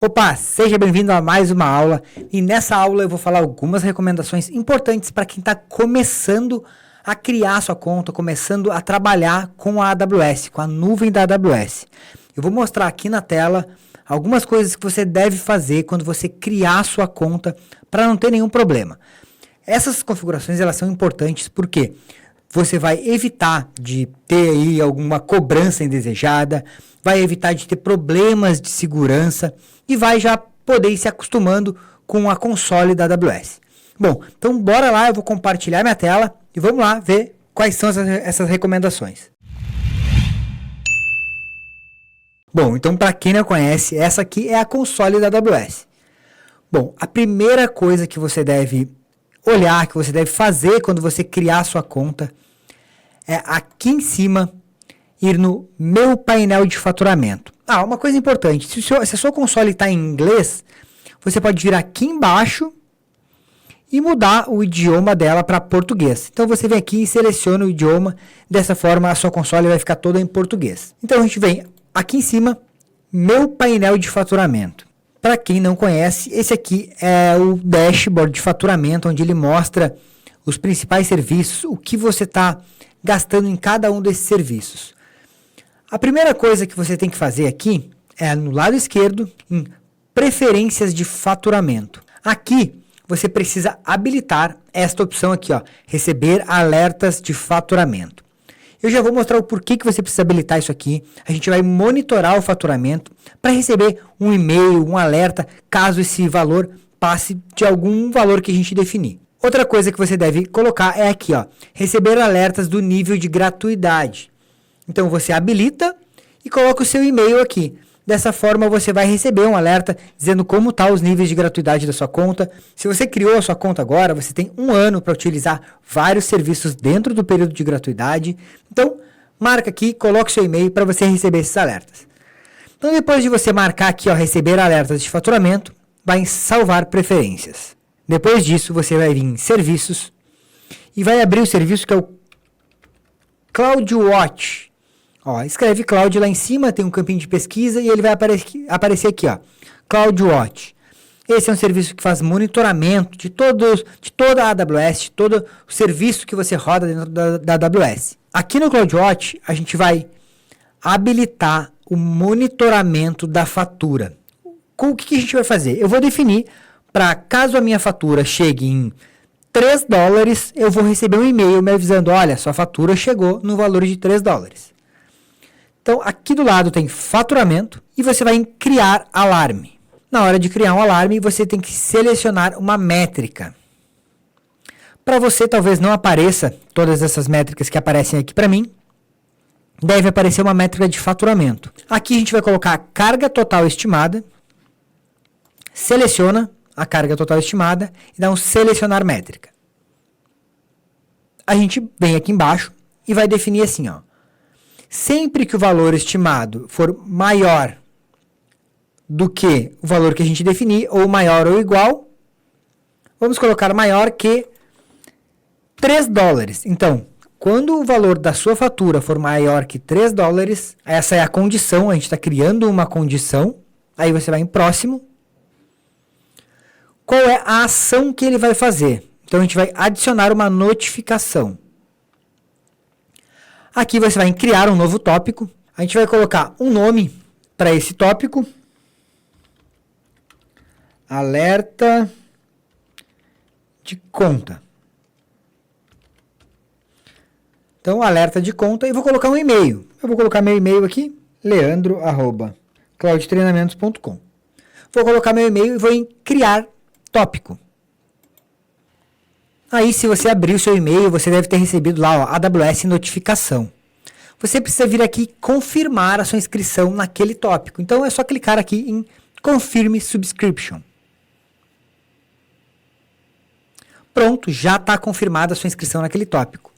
Opa, seja bem-vindo a mais uma aula e nessa aula eu vou falar algumas recomendações importantes para quem está começando a criar sua conta, começando a trabalhar com a AWS, com a nuvem da AWS. Eu vou mostrar aqui na tela algumas coisas que você deve fazer quando você criar sua conta para não ter nenhum problema. Essas configurações elas são importantes porque você vai evitar de ter aí alguma cobrança indesejada, vai evitar de ter problemas de segurança e vai já poder ir se acostumando com a console da AWS. Bom, então bora lá, eu vou compartilhar minha tela e vamos lá ver quais são essas recomendações. Bom, então para quem não conhece, essa aqui é a console da AWS. Bom, a primeira coisa que você deve olhar, que você deve fazer quando você criar sua conta, é aqui em cima, ir no meu painel de faturamento. Uma coisa importante, se a sua console está em inglês, você pode vir aqui embaixo e mudar o idioma dela para português. Então você vem aqui e seleciona o idioma, dessa forma a sua console vai ficar toda em português. Então a gente vem aqui em cima, meu painel de faturamento. Para quem não conhece, esse aqui é o dashboard de faturamento, onde ele mostra os principais serviços, o que você está gastando em cada um desses serviços. A primeira coisa que você tem que fazer aqui é no lado esquerdo, em preferências de faturamento. Aqui você precisa habilitar esta opção aqui, ó, receber alertas de faturamento. Eu já vou mostrar o porquê que você precisa habilitar isso aqui. A gente vai monitorar o faturamento para receber um e-mail, um alerta, caso esse valor passe de algum valor que a gente definir. Outra coisa que você deve colocar é aqui, ó, receber alertas do nível de gratuidade. Então você habilita e coloca o seu e-mail aqui. Dessa forma você vai receber um alerta dizendo como estão os níveis de gratuidade da sua conta. Se você criou a sua conta agora, você tem um ano para utilizar vários serviços dentro do período de gratuidade. Então marca aqui, coloca o seu e-mail para você receber esses alertas. Então depois de você marcar aqui, ó, receber alertas de faturamento, vai em salvar preferências. Depois disso você vai vir em serviços e vai abrir o serviço que é o CloudWatch. Ó, escreve Cloud lá em cima, tem um campinho de pesquisa e ele vai aparecer aqui, ó, CloudWatch. Esse é um serviço que faz monitoramento de toda a AWS, de todo o serviço que você roda dentro da AWS. Aqui no CloudWatch, a gente vai habilitar o monitoramento da fatura. O que a gente vai fazer? Eu vou definir para caso a minha fatura chegue em $3, eu vou receber um e-mail me avisando, olha, sua fatura chegou no valor de $3. Então, aqui do lado tem faturamento e você vai em criar alarme. Na hora de criar um alarme, você tem que selecionar uma métrica. Para você, talvez não apareça todas essas métricas que aparecem aqui para mim, deve aparecer uma métrica de faturamento. Aqui a gente vai colocar a carga total estimada, seleciona a carga total estimada e dá um selecionar métrica. A gente vem aqui embaixo e vai definir assim, ó. Sempre que o valor estimado for maior do que o valor que a gente definir, ou maior ou igual, vamos colocar maior que $3. Então, quando o valor da sua fatura for maior que $3, essa é a condição, a gente está criando uma condição, aí você vai em próximo. Qual é a ação que ele vai fazer? Então, a gente vai adicionar uma notificação. Aqui você vai em criar um novo tópico. A gente vai colocar um nome para esse tópico. Alerta de conta. Então, alerta de conta e vou colocar um e-mail. Eu vou colocar meu e-mail aqui, leandro@cloudtreinamentos.com. Vou colocar meu e-mail e vou em criar tópico. Aí, se você abrir o seu e-mail, você deve ter recebido lá, ó, AWS notificação. Você precisa vir aqui e confirmar a sua inscrição naquele tópico. Então, é só clicar aqui em Confirme Subscription. Pronto, já está confirmada a sua inscrição naquele tópico.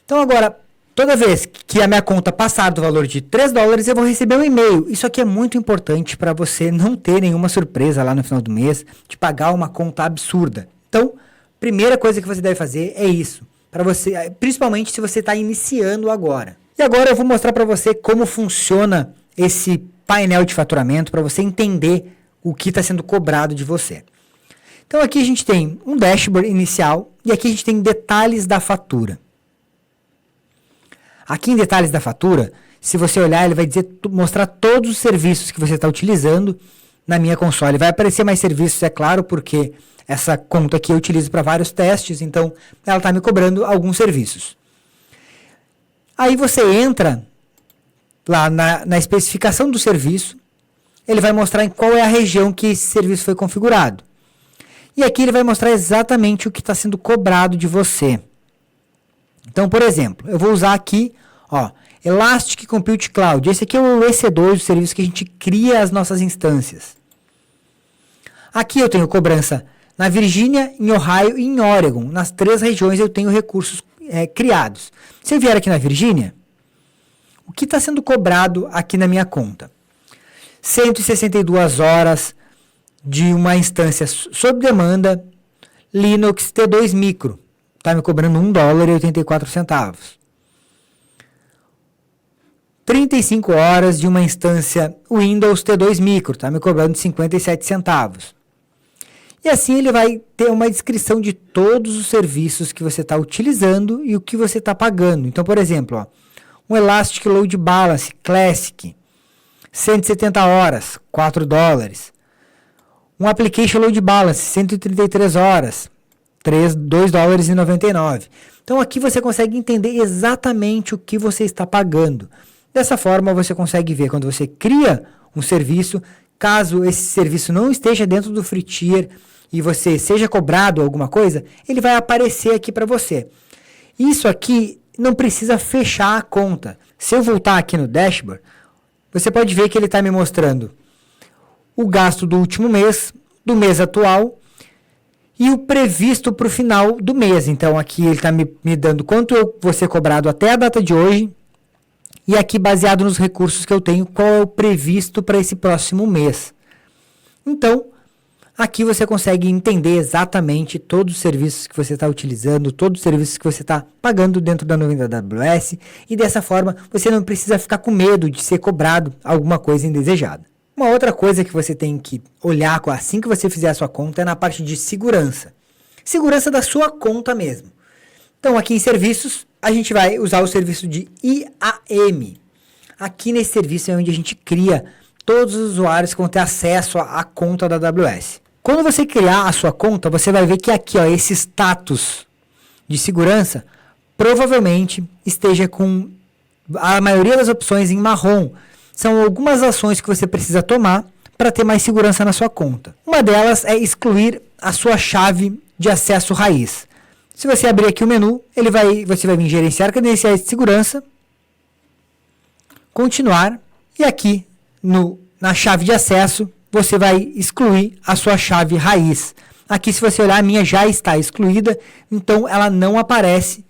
Então, agora, toda vez que a minha conta passar do valor de $3, eu vou receber um e-mail. Isso aqui é muito importante para você não ter nenhuma surpresa lá no final do mês de pagar uma conta absurda. Então, primeira coisa que você deve fazer é isso, para você, principalmente se você está iniciando agora. E agora eu vou mostrar para você como funciona esse painel de faturamento, para você entender o que está sendo cobrado de você. Então aqui a gente tem um dashboard inicial e aqui a gente tem detalhes da fatura. Aqui em detalhes da fatura, se você olhar, ele vai mostrar todos os serviços que você está utilizando na minha console. Vai aparecer mais serviços, é claro, porque essa conta aqui eu utilizo para vários testes, então ela está me cobrando alguns serviços. Aí você entra lá na especificação do serviço, ele vai mostrar em qual é a região que esse serviço foi configurado. E aqui ele vai mostrar exatamente o que está sendo cobrado de você. Então, por exemplo, eu vou usar aqui, ó, Elastic Compute Cloud. Esse aqui é o EC2, o serviço que a gente cria as nossas instâncias. Aqui eu tenho cobrança na Virgínia, em Ohio e em Oregon. Nas 3 regiões eu tenho recursos criados. Se eu vier aqui na Virgínia, o que está sendo cobrado aqui na minha conta? 162 horas de uma instância sob demanda Linux T2 Micro. Está me cobrando $1,84. 35 horas de uma instância Windows T2 Micro. Está me cobrando 57 centavos. E assim ele vai ter uma descrição de todos os serviços que você está utilizando e o que você está pagando. Então, por exemplo, ó, um Elastic Load Balance Classic, 170 horas, $4. Um Application Load Balance, 133 horas, $2,99. Então aqui você consegue entender exatamente o que você está pagando. Dessa forma você consegue ver quando você cria um serviço, caso esse serviço não esteja dentro do free tier e você seja cobrado alguma coisa, ele vai aparecer aqui para você. Isso aqui não precisa fechar a conta. Se eu voltar aqui no dashboard, você pode ver que ele está me mostrando o gasto do último mês, do mês atual e o previsto para o final do mês. Então aqui ele está me dando quanto eu vou ser cobrado até a data de hoje e aqui baseado nos recursos que eu tenho, qual é o previsto para esse próximo mês. Então, aqui você consegue entender exatamente todos os serviços que você está utilizando, todos os serviços que você está pagando dentro da nuvem da AWS e dessa forma você não precisa ficar com medo de ser cobrado alguma coisa indesejada. Uma outra coisa que você tem que olhar assim que você fizer a sua conta é na parte de segurança. Segurança da sua conta mesmo. Então aqui em serviços, a gente vai usar o serviço de IAM. Aqui nesse serviço é onde a gente cria todos os usuários que vão ter acesso à conta da AWS. Quando você criar a sua conta, você vai ver que aqui, ó, esse status de segurança provavelmente esteja com a maioria das opções em marrom. São algumas ações que você precisa tomar para ter mais segurança na sua conta. Uma delas é excluir a sua chave de acesso raiz. Se você abrir aqui o menu, você vai vir gerenciar credenciais de segurança, continuar, e aqui na chave de acesso, você vai excluir a sua chave raiz. Aqui, se você olhar, a minha já está excluída, então ela não aparece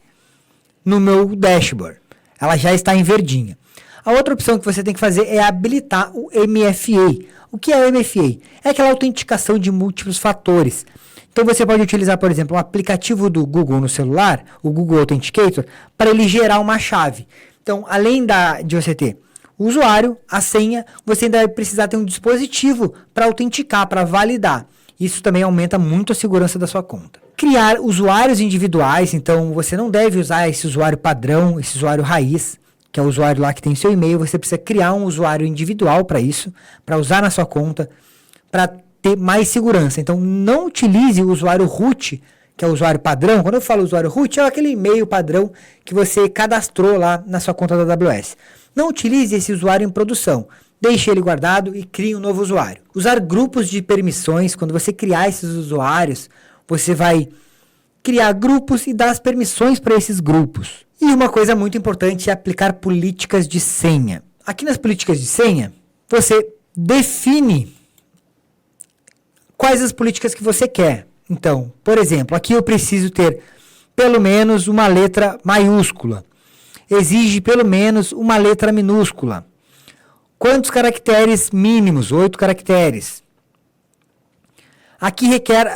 no meu dashboard. Ela já está em verdinha. A outra opção que você tem que fazer é habilitar o MFA. O que é o MFA? É aquela autenticação de múltiplos fatores. Então você pode utilizar, por exemplo, um aplicativo do Google no celular, o Google Authenticator, para ele gerar uma chave. Então, além de você ter o usuário, a senha, você ainda vai precisar ter um dispositivo para autenticar, para validar. Isso também aumenta muito a segurança da sua conta. Criar usuários individuais, então você não deve usar esse usuário padrão, esse usuário raiz, que é o usuário lá que tem seu e-mail. Você precisa criar um usuário individual para isso, para usar na sua conta, para ter mais segurança. Então não utilize o usuário root, que é o usuário padrão. Quando eu falo usuário root, é aquele e-mail padrão que você cadastrou lá na sua conta da AWS. Não utilize esse usuário em produção. Deixe ele guardado e crie um novo usuário. Usar grupos de permissões. Quando você criar esses usuários, você vai criar grupos e dar as permissões para esses grupos. E uma coisa muito importante é aplicar políticas de senha. Aqui nas políticas de senha, você define quais as políticas que você quer. Então, por exemplo, aqui eu preciso ter pelo menos uma letra maiúscula. Exige pelo menos uma letra minúscula. Quantos caracteres mínimos? 8 caracteres. Aqui requer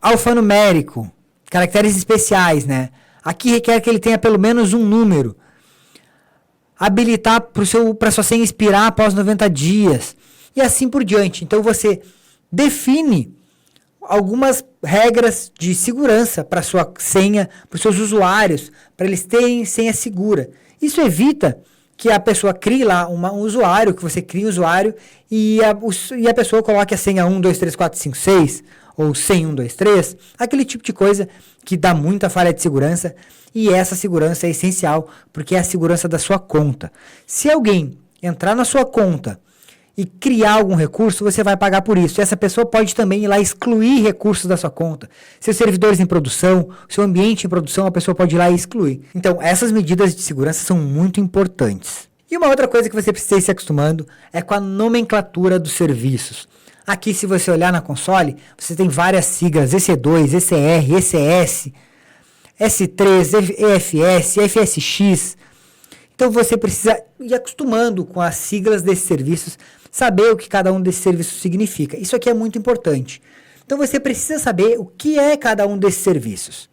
alfanumérico, caracteres especiais, né? Aqui requer que ele tenha pelo menos um número. Habilitar para sua senha expirar após 90 dias. E assim por diante. Então você define algumas regras de segurança para sua senha, para os seus usuários, para eles terem senha segura. Isso evita que a pessoa crie lá um usuário, que você crie um usuário e a pessoa coloque a senha 1, 2, 3, 4, 5, 6 ou 100, 1, 2, 3, aquele tipo de coisa que dá muita falha de segurança, e essa segurança é essencial porque é a segurança da sua conta. Se alguém entrar na sua conta e criar algum recurso, você vai pagar por isso. E essa pessoa pode também ir lá excluir recursos da sua conta. Seus servidores em produção, seu ambiente em produção, a pessoa pode ir lá e excluir. Então, essas medidas de segurança são muito importantes. E uma outra coisa que você precisa ir se acostumando é com a nomenclatura dos serviços. Aqui, se você olhar na console, você tem várias siglas, EC2, ECR, ECS, S3, EFS, FSX. Então, você precisa ir acostumando com as siglas desses serviços, saber o que cada um desses serviços significa. Isso aqui é muito importante. Então, você precisa saber o que é cada um desses serviços.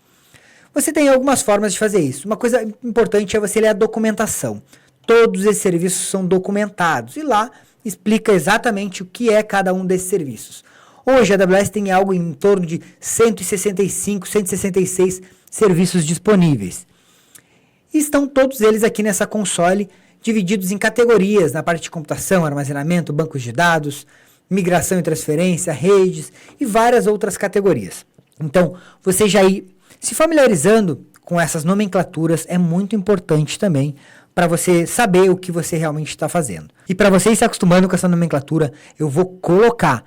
Você tem algumas formas de fazer isso. Uma coisa importante é você ler a documentação. Todos esses serviços são documentados e lá explica exatamente o que é cada um desses serviços. Hoje a AWS tem algo em torno de 165, 166 serviços disponíveis. E estão todos eles aqui nessa console, divididos em categorias, na parte de computação, armazenamento, bancos de dados, migração e transferência, redes e várias outras categorias. Então, você já ir se familiarizando com essas nomenclaturas é muito importante também para você saber o que você realmente está fazendo. E para você ir se acostumando com essa nomenclatura, eu vou colocar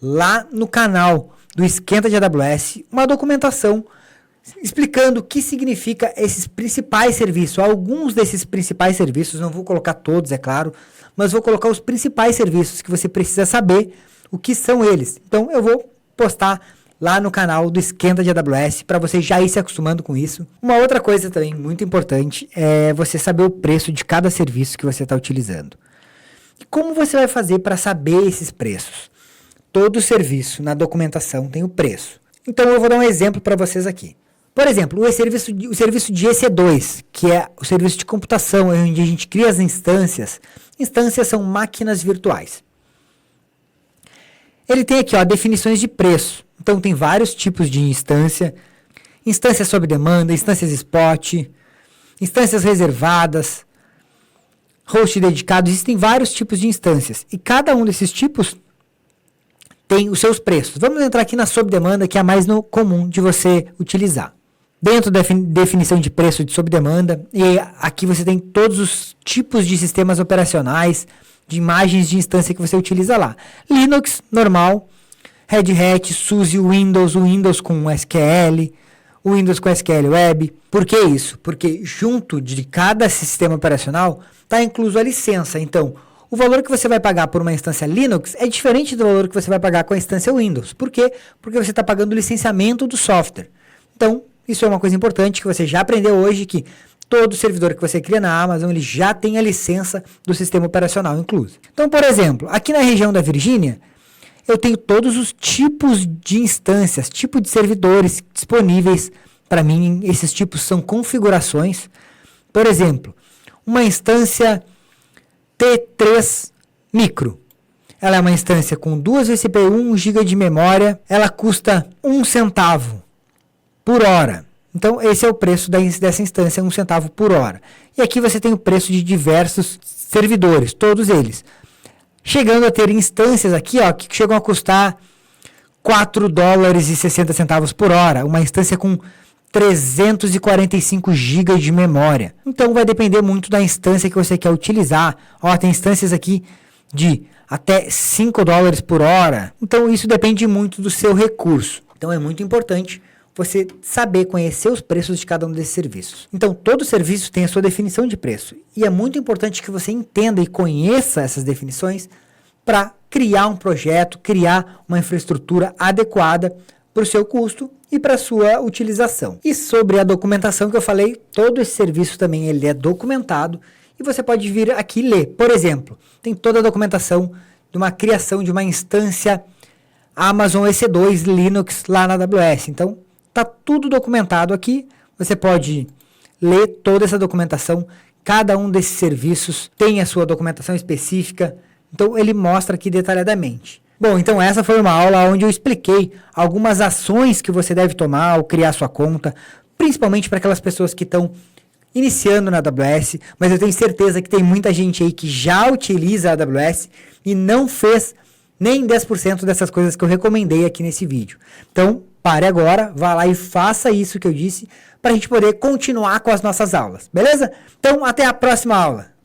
lá no canal do Esquenta de AWS uma documentação explicando o que significa esses principais serviços. Alguns desses principais serviços, não vou colocar todos, é claro, mas vou colocar os principais serviços que você precisa saber o que são eles. Então eu vou postar lá no canal do Esquenta de AWS para você já ir se acostumando com isso. Uma outra coisa também muito importante é você saber o preço de cada serviço que você está utilizando. E como você vai fazer para saber esses preços? Todo serviço na documentação tem o preço. Então eu vou dar um exemplo para vocês aqui. Por exemplo, o serviço de EC2, que é o serviço de computação, onde a gente cria as instâncias. Instâncias são máquinas virtuais. Ele tem aqui, ó, definições de preço. Então tem vários tipos de instância. Instâncias sob demanda, instâncias spot, instâncias reservadas, host dedicado. Existem vários tipos de instâncias. E cada um desses tipos tem os seus preços. Vamos entrar aqui na sob demanda, que é a mais comum de você utilizar. Dentro da definição de preço de sob demanda, e aqui você tem todos os tipos de sistemas operacionais, de imagens de instância que você utiliza lá. Linux, normal, Red Hat, SUSE, Windows, o Windows com SQL, o Windows com SQL Web. Por que isso? Porque junto de cada sistema operacional está incluso a licença. Então, o valor que você vai pagar por uma instância Linux é diferente do valor que você vai pagar com a instância Windows. Por quê? Porque você está pagando o licenciamento do software. Então, isso é uma coisa importante que você já aprendeu hoje, que todo servidor que você cria na Amazon, ele já tem a licença do sistema operacional incluso. Então, por exemplo, aqui na região da Virgínia, eu tenho todos os tipos de instâncias, tipo de servidores disponíveis para mim. Esses tipos são configurações. Por exemplo, uma instância T3 Micro. Ela é uma instância com 2 vCPU, 1 GB de memória. Ela custa 1 centavo por hora. Então, esse é o preço dessa instância, 1 centavo por hora. E aqui você tem o preço de diversos servidores, todos eles. Chegando a ter instâncias aqui, ó, que chegam a custar $4,60 por hora. Uma instância com 345 GB de memória. Então, vai depender muito da instância que você quer utilizar. Ó, tem instâncias aqui de até $5 por hora. Então, isso depende muito do seu recurso. Então, é muito importante você saber conhecer os preços de cada um desses serviços. Então, todo serviço tem a sua definição de preço. E é muito importante que você entenda e conheça essas definições para criar um projeto, criar uma infraestrutura adequada para o seu custo e para a sua utilização. E sobre a documentação que eu falei, todo esse serviço também ele é documentado e você pode vir aqui ler. Por exemplo, tem toda a documentação de uma criação de uma instância Amazon EC2 Linux lá na AWS. Então, está tudo documentado aqui, você pode ler toda essa documentação, cada um desses serviços tem a sua documentação específica, então ele mostra aqui detalhadamente. Bom, então essa foi uma aula onde eu expliquei algumas ações que você deve tomar ao criar sua conta, principalmente para aquelas pessoas que estão iniciando na AWS, mas eu tenho certeza que tem muita gente aí que já utiliza a AWS e não fez nem 10% dessas coisas que eu recomendei aqui nesse vídeo. Então, pare agora, vá lá e faça isso que eu disse para a gente poder continuar com as nossas aulas, beleza? Então, até a próxima aula!